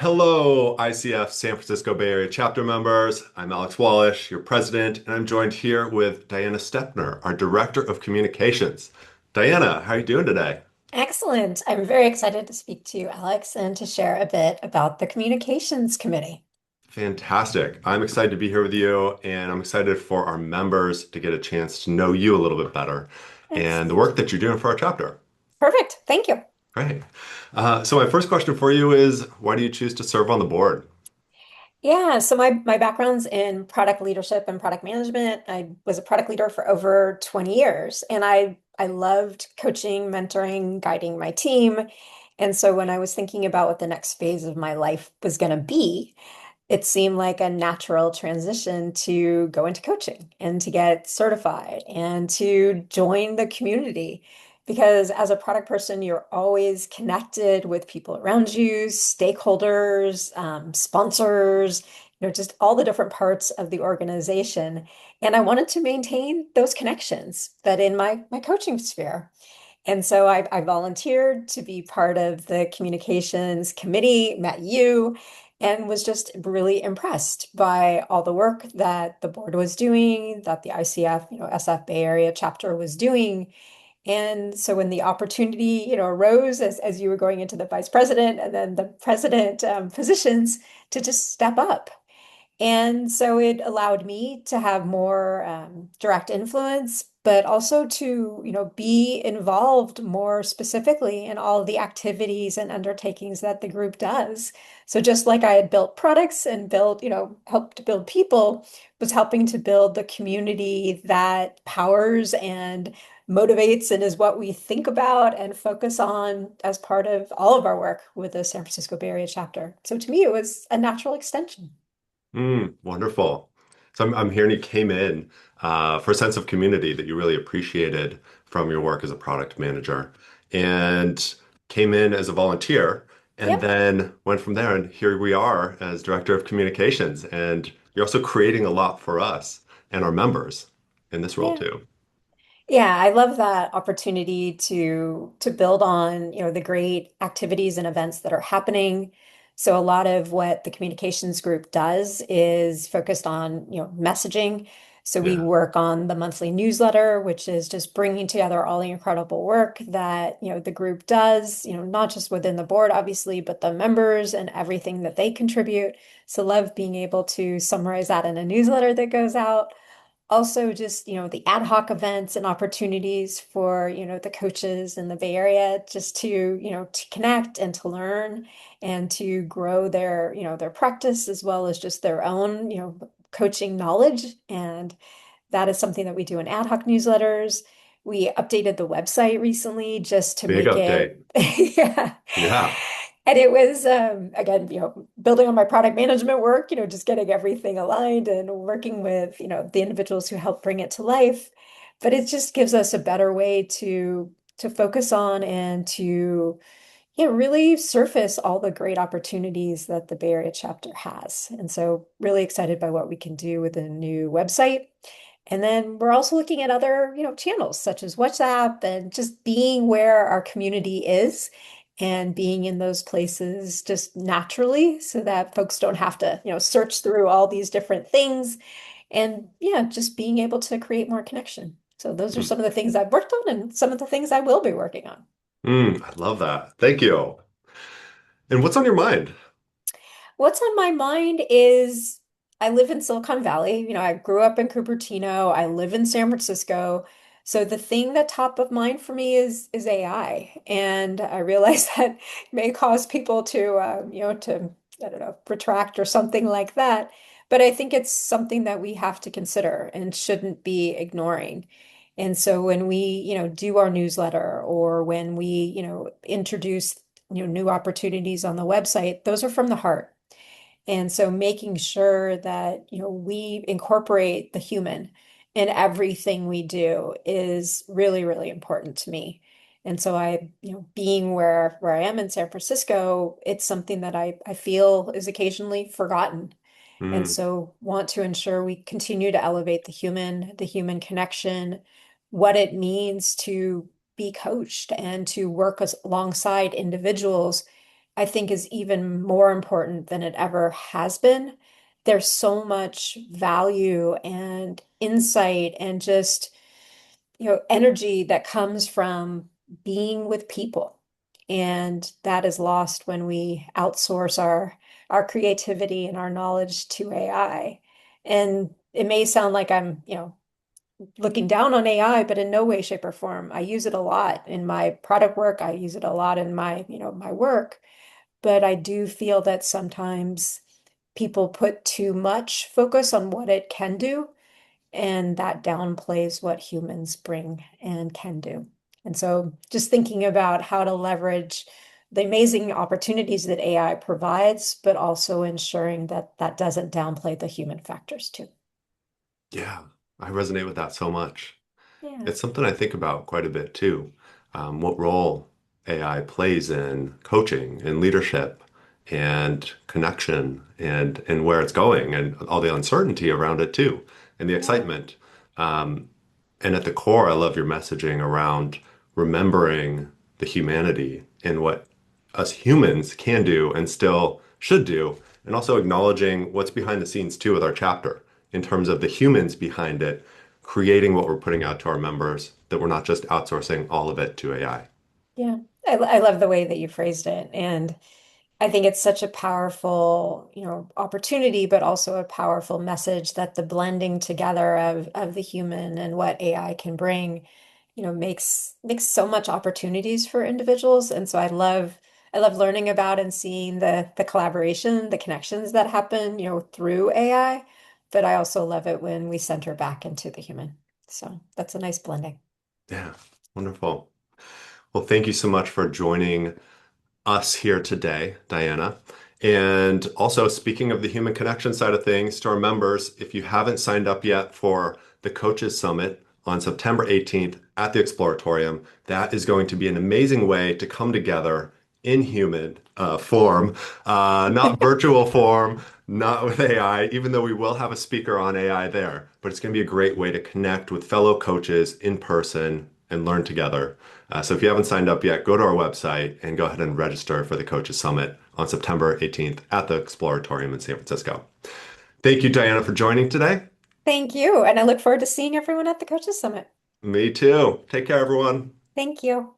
Hello, ICF San Francisco Bay Area chapter members. I'm Alex Wallash, your president, and I'm joined here with Diana Stepner, our director of communications. Diana, how are you doing today? Excellent. I'm very excited to speak to you, Alex, and to share a bit about the Communications Committee. Fantastic. I'm excited to be here with you, and I'm excited for our members to get a chance to know you a little bit better and the Excellent. work that you're doing for our chapter. Perfect. Thank you. Great. So my first question for you is, why do you choose to serve on the board? Yeah, so my background's in product leadership and product management. I was a product leader for over 20 years, and I loved coaching, mentoring, guiding my team. And so when I was thinking about what the next phase of my life was going to be, it seemed like a natural transition to go into coaching and to get certified and to join the community. Because as a product person, you're always connected with people around you, stakeholders, sponsors, just all the different parts of the organization. And I wanted to maintain those connections, but in my coaching sphere. And so I volunteered to be part of the communications committee, met you, and was just really impressed by all the work that the board was doing, that the ICF, SF Bay Area chapter was doing. And so when the opportunity, arose as you were going into the vice president and then the president positions to just step up. And so it allowed me to have more direct influence, but also to, be involved more specifically in all of the activities and undertakings that the group does. So just like I had built products and built, helped to build people, was helping to build the community that powers and motivates and is what we think about and focus on as part of all of our work with the San Francisco Bay Area chapter. So to me, it was a natural extension. Wonderful. So I'm hearing you came in for a sense of community that you really appreciated from your work as a product manager and came in as a volunteer and Yep. then went from there. And here we are as director of communications. And you're also creating a lot for us and our members in this role Yeah. too. Yeah, I love that opportunity to build on, the great activities and events that are happening. So a lot of what the communications group does is focused on, messaging. So we Yeah. work on the monthly newsletter, which is just bringing together all the incredible work that, the group does, not just within the board, obviously, but the members and everything that they contribute. So love being able to summarize that in a newsletter that goes out. Also, just, the ad hoc events and opportunities for, the coaches in the Bay Area just to, to connect and to learn and to grow their, their practice as well as just their own, coaching knowledge. And that is something that we do in ad hoc newsletters. We updated the website recently just to Big make update. it, yeah. Yeah. And it was, again, building on my product management work, just getting everything aligned and working with, the individuals who help bring it to life. But it just gives us a better way to focus on and to, really surface all the great opportunities that the Bay Area chapter has. And so really excited by what we can do with a new website. And then we're also looking at other, channels such as WhatsApp and just being where our community is and being in those places just naturally so that folks don't have to, search through all these different things and yeah, just being able to create more connection. So those are Mm. some of the things I've worked on and some of the things I will be working on. I love that. Thank you. And what's on your mind? What's on my mind is I live in Silicon Valley. I grew up in Cupertino. I live in San Francisco. So the thing that top of mind for me is AI. And I realize that may cause people to to I don't know, retract or something like that. But I think it's something that we have to consider and shouldn't be ignoring. And so when we, do our newsletter or when we, introduce, new opportunities on the website, those are from the heart. And so making sure that, we incorporate the human in everything we do is really, really important to me. And so being where I am in San Francisco, it's something that I feel is occasionally forgotten. And Mm, so want to ensure we continue to elevate the human connection, what it means to be coached and to work alongside individuals I think is even more important than it ever has been. There's so much value and insight and just, energy that comes from being with people. And that is lost when we outsource our creativity and our knowledge to AI. And it may sound like I'm, looking down on AI, but in no way, shape, or form. I use it a lot in my product work. I use it a lot in my work. But I do feel that sometimes people put too much focus on what it can do, and that downplays what humans bring and can do. And so just thinking about how to leverage the amazing opportunities that AI provides, but also ensuring that that doesn't downplay the human factors too. Yeah, I resonate with that so much. Yeah. It's something I think about quite a bit too. What role AI plays in coaching and leadership and connection and where it's going and all the uncertainty around it too and the Yeah. excitement. Um, and at the core, I love your messaging around remembering the humanity and what us humans can do and still should do, and also acknowledging what's behind the scenes too with our chapter in terms of the humans behind it, creating what we're putting out to our members, that we're not just outsourcing all of it to AI. Yeah. I love the way that you phrased it. And I think it's such a powerful, opportunity, but also a powerful message that the blending together of the human and what AI can bring, makes so much opportunities for individuals. And so I love learning about and seeing the collaboration, the connections that happen, through AI. But I also love it when we center back into the human. So that's a nice blending. Yeah, wonderful. Well, thank you so much for joining us here today, Diana. And also, speaking of the human connection side of things, to our members, if you haven't signed up yet for the Coaches Summit on September 18th at the Exploratorium, that is going to be an amazing way to come together in human form, not virtual form, not with AI, even though we will have a speaker on AI there. But it's going to be a great way to connect with fellow coaches in person and learn together. So if you haven't signed up yet, go to our website and go ahead and register for the Coaches Summit on September 18th at the Exploratorium in San Francisco. Thank you, Diana, for joining today. Thank you. And I look forward to seeing everyone at the Coaches Summit. Me too. Take care, everyone. Thank you.